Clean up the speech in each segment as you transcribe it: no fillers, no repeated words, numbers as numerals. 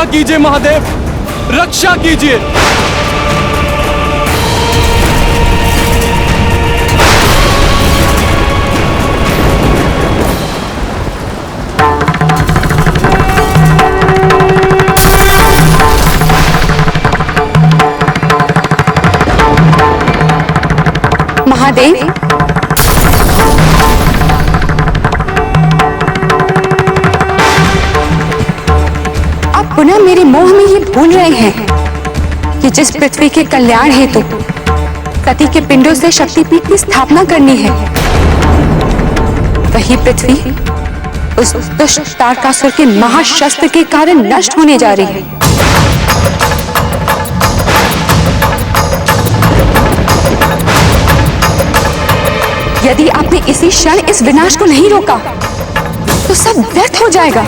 रक्षा कीजिए महादेव, रक्षा कीजिए। महादेव, आप पुनः मेरे मोह में ये भूल रहे हैं कि जिस पृथ्वी के कल्याण हेतु सती के पिंडों से शक्तिपीठ की स्थापना करनी है, वही पृथ्वी उस दुष्ट तारकासुर के महाशस्त्र के कारण नष्ट होने जा रही है। यदि आपने इसी क्षण इस विनाश को नहीं रोका तो सब व्यर्थ हो जाएगा।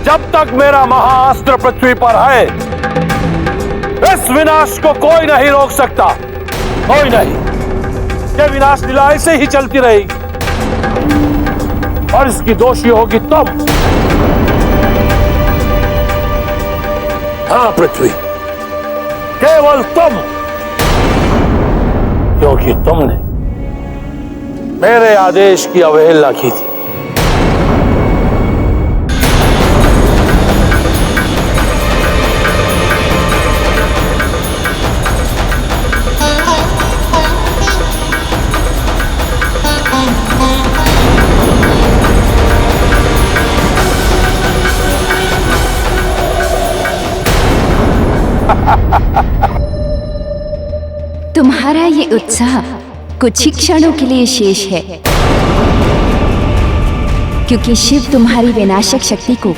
जब तक मेरा महाअस्त्र पृथ्वी पर है, इस विनाश को कोई नहीं रोक सकता, कोई नहीं। ये विनाश लीला ऐसे ही चलती रहेगी और इसकी दोषी होगी तुम। हाँ पृथ्वी, केवल तुम, क्योंकि तुमने मेरे आदेश की अवहेलना की थी। तुम्हारा ये उत्साह कुछ ही क्षणों के लिए शेष है, क्योंकि शिव तुम्हारी विनाशक शक्ति को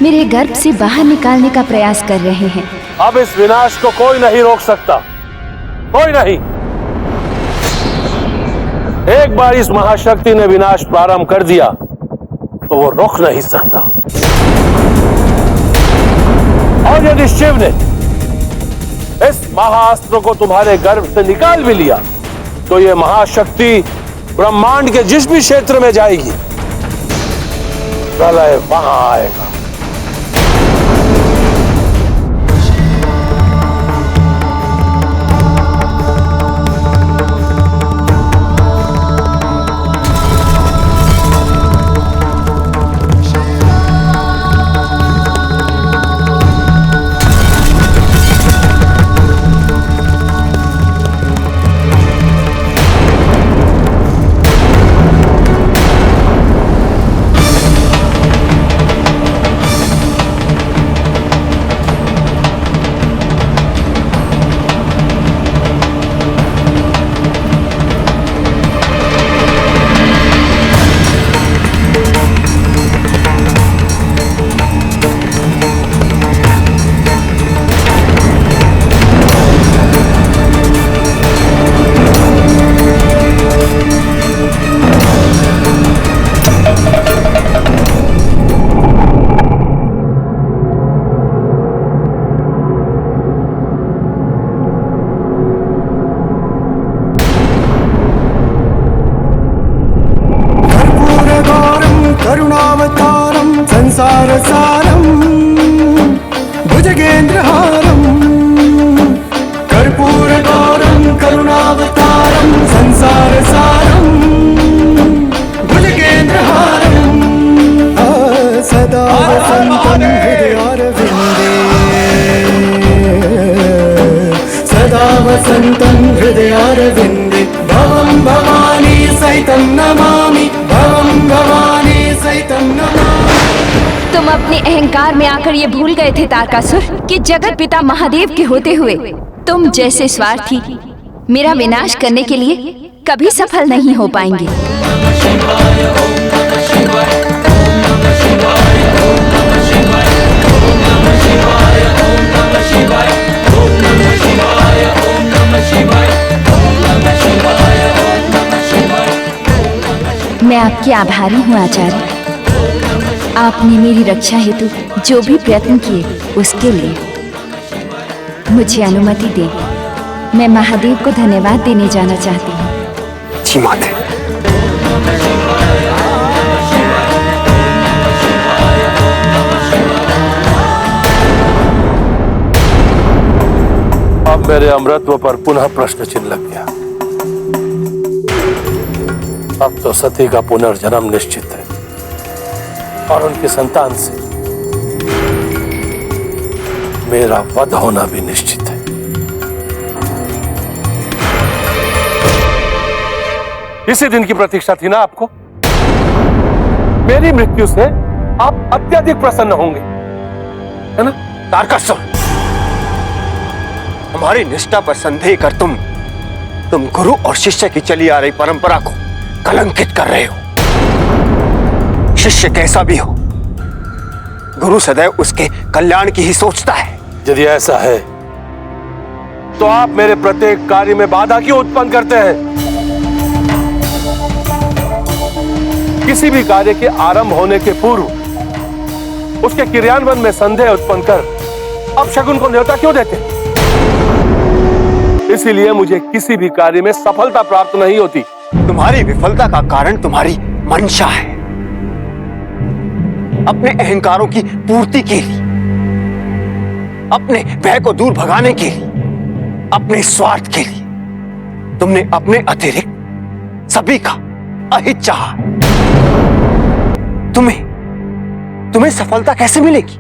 मेरे गर्भ से बाहर निकालने का प्रयास कर रहे हैं। अब इस विनाश को कोई नहीं रोक सकता, कोई नहीं। एक बार इस महाशक्ति ने विनाश प्रारंभ कर दिया तो वो रोक नहीं सकता। और यदि शिव ने इस महाअस्त्र को तुम्हारे गर्भ से निकाल भी लिया तो ये महाशक्ति ब्रह्मांड के जिस भी क्षेत्र में जाएगी, प्रलय वहां आएगा। करुणावतारं संसारसारं भुजगेन्द्रहारं कर्पूरगौरं करुणावतारं संसारसारं भुजगेन्द्रहारं सदा वसन्तं हृदयारविन्दे सदा वसन्तं हृदयारविन्दे भवं भवानी सहितं नमामि भवं भवानी सहितं नमामि। तुम अपने अहंकार में आकर ये भूल गए थे तारकासुर कि जगत पिता महादेव के होते हुए तुम जैसे स्वार्थी मेरा विनाश करने के लिए कभी सफल नहीं हो पाएंगे। मैं आपकी आभारी हूँ आचार्य। आपने मेरी रक्षा हेतु जो भी प्रयत्न किए उसके लिए मुझे अनुमति दें। मैं महादेव को धन्यवाद देने जाना चाहती हूँ। जी माते। अब मेरे अमृतत्व पर पुनः प्रश्न चिन्ह लग गया। अब तो सती का पुनर्जन्म निश्चित है और उनकी संतान से मेरा वध होना भी निश्चित है। इसी दिन की प्रतीक्षा थी ना आपको? मेरी मृत्यु से आप अत्यधिक प्रसन्न होंगे, है ना? तारकासुर, हमारी निष्ठा पर संदेह कर तुम गुरु और शिष्य की चली आ रही परंपरा को कलंकित कर रहे हो। शिष्य कैसा भी हो, गुरु सदैव उसके कल्याण की ही सोचता है। यदि ऐसा है तो आप मेरे प्रत्येक कार्य में बाधा क्यों उत्पन्न करते हैं? किसी भी कार्य के आरंभ होने के पूर्व उसके क्रियान्वयन में संदेह उत्पन्न कर अपशकुन को न्योता क्यों देते? इसीलिए मुझे किसी भी कार्य में सफलता प्राप्त नहीं होती। तुम्हारी विफलता का कारण तुम्हारी मंशा है, अपने अहंकारों की पूर्ति के लिए, अपने भय को दूर भगाने के लिए, अपने स्वार्थ के लिए तुमने अपने अतिरिक्त सभी का अहित चाहा। तुम्हें सफलता कैसे मिलेगी?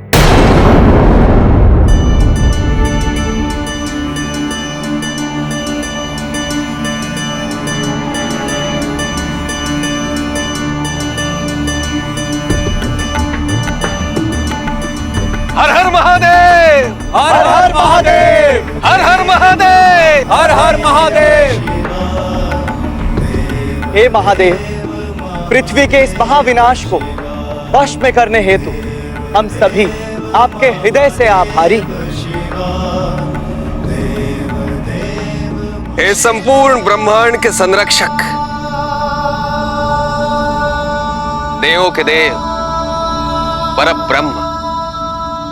हर हर महादेव, हर हर महादेव, हर हर महादेव, हर हर महादेव। हे महादेव, पृथ्वी के इस महाविनाश को वश में करने हेतु हम सभी आपके हृदय से आभारी। हे संपूर्ण ब्रह्मांड के संरक्षक, देवों के देव, परब्रह्म,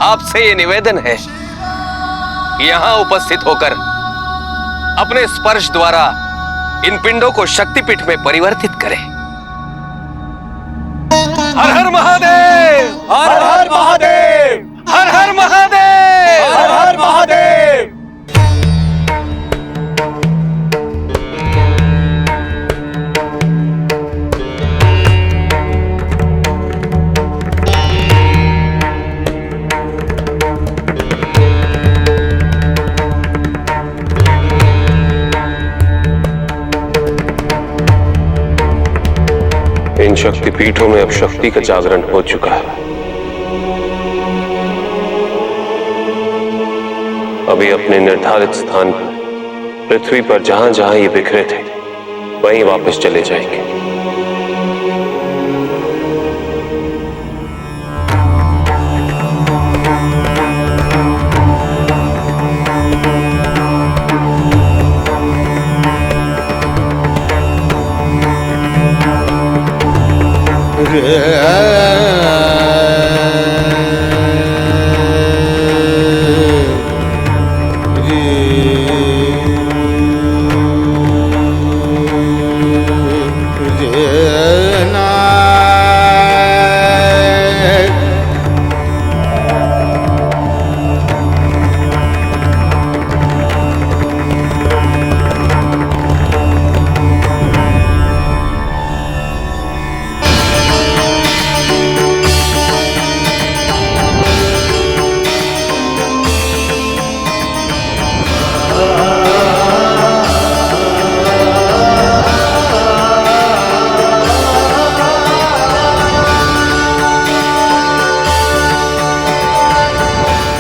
आपसे ये निवेदन है कि यहां उपस्थित होकर अपने स्पर्श द्वारा इन पिंडों को शक्तिपीठ में परिवर्तित करें। हर हर महादेव, हर हर महादेव, हर हर महादेव, हर हर महादेव। इन शक्तिपीठों में अब शक्ति का जागरण हो चुका है। अभी अपने निर्धारित स्थान पर पृथ्वी पर जहां जहां ये बिखरे थे वहीं वापस चले जाएंगे।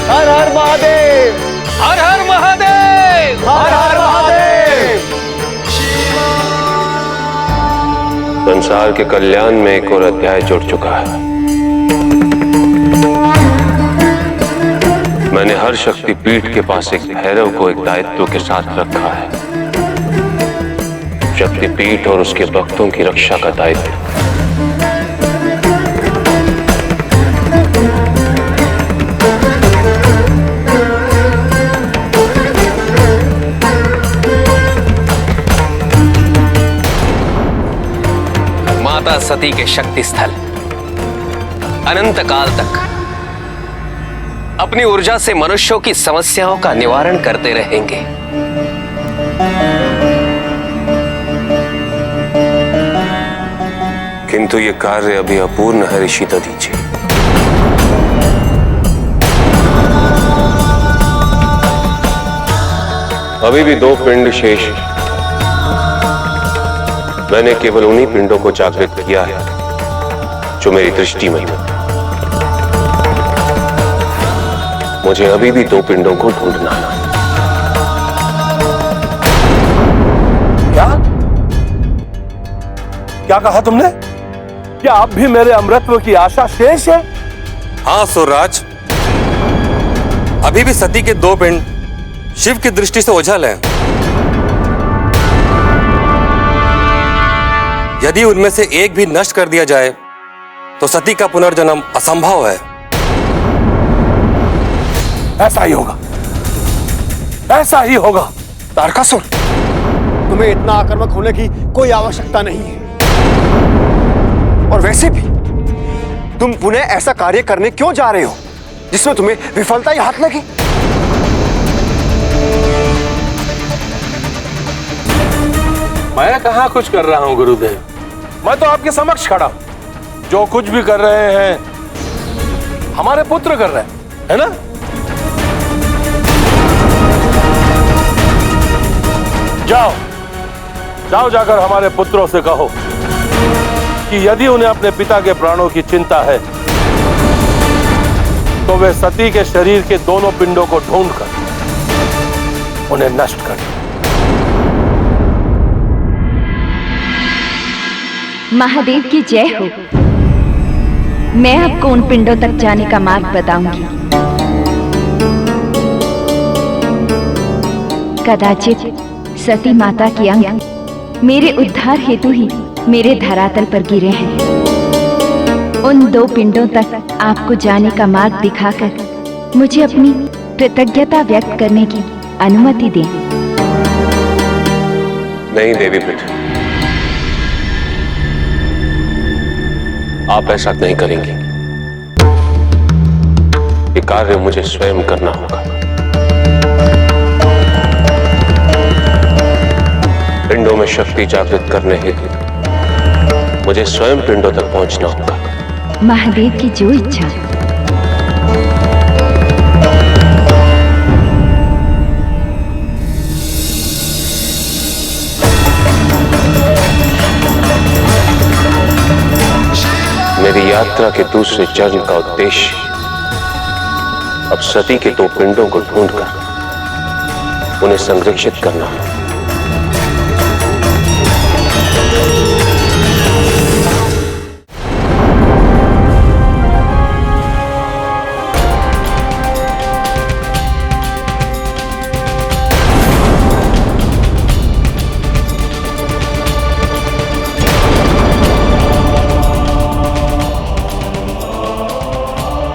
हर हर महादेव, हर हर महादेव, हर हर महादेव। संसार के कल्याण में एक और अध्याय जुड़ चुका है। मैंने हर शक्तिपीठ के पास एक भैरव को एक दायित्व के साथ रखा है, शक्तिपीठ और उसके भक्तों की रक्षा का दायित्व। माता सती के शक्ति स्थल अनंत काल तक अपनी ऊर्जा से मनुष्यों की समस्याओं का निवारण करते रहेंगे। किंतु ये कार्य अभी अपूर्ण है ऋषि दधीचि। अभी भी 2 पिंड शेष हैं। मैंने केवल उन्हीं पिंडों को जागृत किया है जो मेरी दृष्टि में है। मुझे अभी भी 2 पिंडों को ढूंढना है। क्या क्या कहा तुमने? क्या अब भी मेरे अमृतत्व की आशा शेष है? हाँ सुरराज, अभी भी सती के 2 पिंड शिव की दृष्टि से ओझल हैं। यदि उनमें से एक भी नष्ट कर दिया जाए तो सती का पुनर्जन्म असंभव है। ऐसा ही होगा, ऐसा ही होगा। तारकासुर, तुम्हें इतना आक्रामक होने की कोई आवश्यकता नहीं है। और वैसे भी तुम पुनः ऐसा कार्य करने क्यों जा रहे हो जिसमें तुम्हें विफलता ही हाथ लगे? मैं कहां कुछ कर रहा हूं गुरुदेव, मैं तो आपके समक्ष खड़ा हूं। जो कुछ भी कर रहे हैं हमारे पुत्र कर रहे हैं, है ना? जाओ जाओ, जाकर हमारे पुत्रों से कहो कि यदि उन्हें अपने पिता के प्राणों की चिंता है तो वे सती के शरीर के दोनों पिंडों को ढूंढकर उन्हें नष्ट कर दें। महादेव की जय हो। मैं आपको उन पिंडों तक जाने का मार्ग बताऊंगी। कदाचित सती माता की अंग मेरे उद्धार हेतु ही मेरे धरातल पर गिरे हैं। उन 2 पिंडों तक आपको जाने का मार्ग दिखाकर मुझे अपनी कृतज्ञता व्यक्त करने की अनुमति दें। नहीं देवी पृथ्वी, आप ऐसा नहीं करेंगी। ये कार्य मुझे स्वयं करना होगा। पिंडों में शक्ति जागृत करने हेतु मुझे स्वयं पिंडों तक पहुंचना होगा। महादेव की जो इच्छा। मेरी यात्रा के दूसरे चरण का उद्देश्य अब सती के 2 पिंडों को ढूंढकर उन्हें संरक्षित करना है।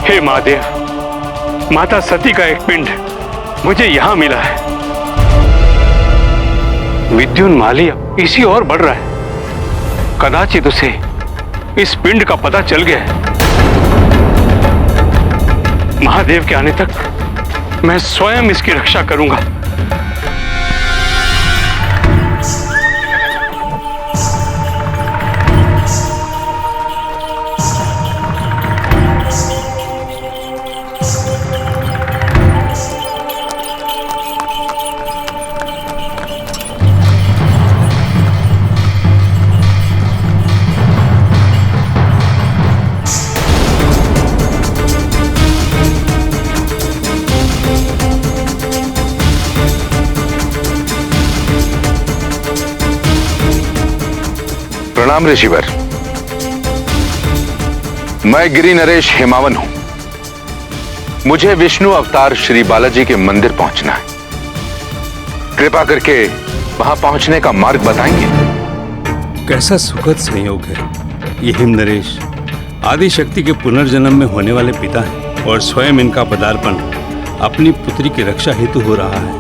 हे महादेव, माता सती का एक पिंड मुझे यहां मिला है। विद्युन्माली इसी ओर बढ़ रहा है। कदाचित उसे इस पिंड का पता चल गया है। महादेव के आने तक मैं स्वयं इसकी रक्षा करूंगा। प्रणाम ऋषिवर। मैं गिरि नरेश हेमावन हूं। मुझे विष्णु अवतार श्री बालाजी के मंदिर पहुंचना है। कृपा करके वहां पहुंचने का मार्ग बताएंगे? कैसा सुखद संयोग है। ये हिम नरेश आदि शक्ति के पुनर्जन्म में होने वाले पिता हैं और स्वयं इनका पदार्पण अपनी पुत्री की रक्षा हेतु हो रहा है।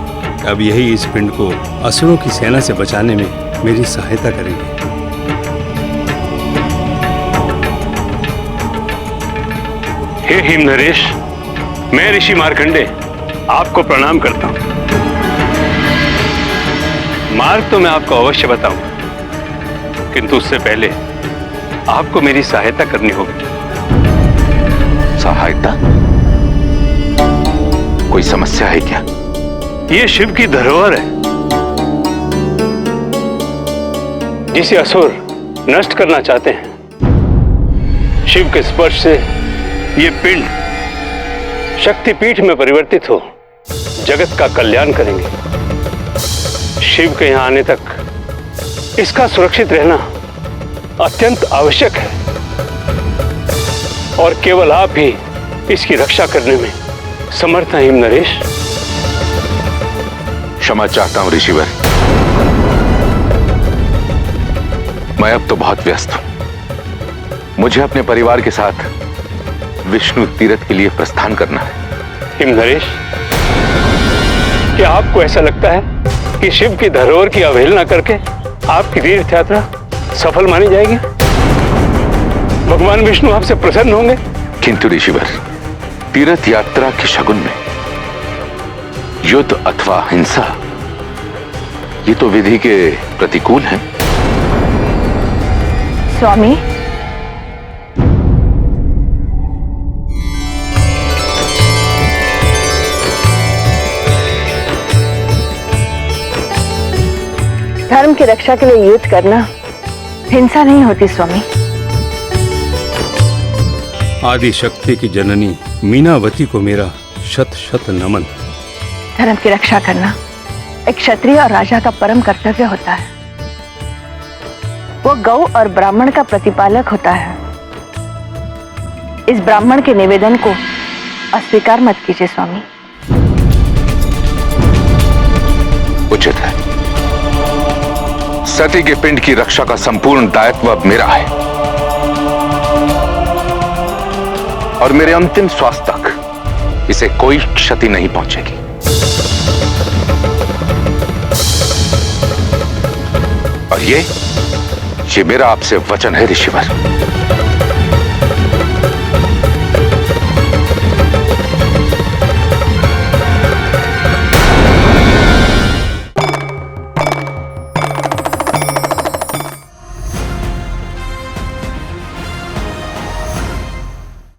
अब यही इस पिंड को असुरों की सेना से बचाने में मेरी सहायता करेंगे। हे हिम नरेश, मैं ऋषि मार्कंडे आपको प्रणाम करता हूं। मार्ग तो मैं आपको अवश्य बताऊं, किंतु उससे पहले आपको मेरी सहायता करनी होगी। सहायता? कोई समस्या है क्या? ये शिव की धरोहर है, जिसे असुर नष्ट करना चाहते हैं। शिव के स्पर्श से ये पिंड शक्तिपीठ में परिवर्तित हो जगत का कल्याण करेंगे। शिव के यहां आने तक इसका सुरक्षित रहना अत्यंत आवश्यक है और केवल आप ही इसकी रक्षा करने में समर्थ हैं हिम नरेश। क्षमा चाहता हूं ऋषिवर, मैं अब तो बहुत व्यस्त हूं। मुझे अपने परिवार के साथ विष्णु तीर्थ के लिए प्रस्थान करना है। हिम नरेश, क्या आपको ऐसा लगता है कि शिव की धरोहर की अवहेलना करके आपकी तीर्थ यात्रा सफल मानी जाएगी? भगवान विष्णु आपसे प्रसन्न होंगे? किंतु ऋषिवर, तीर्थ यात्रा के शगुन में युद्ध अथवा हिंसा, ये तो विधि के प्रतिकूल है। स्वामी, धर्म की रक्षा के लिए युद्ध करना हिंसा नहीं होती स्वामी। आदि शक्ति की जननी मीनावती को मेरा शत शत नमन। धर्म की रक्षा करना एक क्षत्रिय और राजा का परम कर्तव्य होता है। वो गौ और ब्राह्मण का प्रतिपालक होता है। इस ब्राह्मण के निवेदन को अस्वीकार मत कीजिए स्वामी। उचित है। सती के पिंड की रक्षा का संपूर्ण दायित्व अब मेरा है और मेरे अंतिम श्वास तक इसे कोई क्षति नहीं पहुंचेगी। और ये मेरा आपसे वचन है ऋषिवर।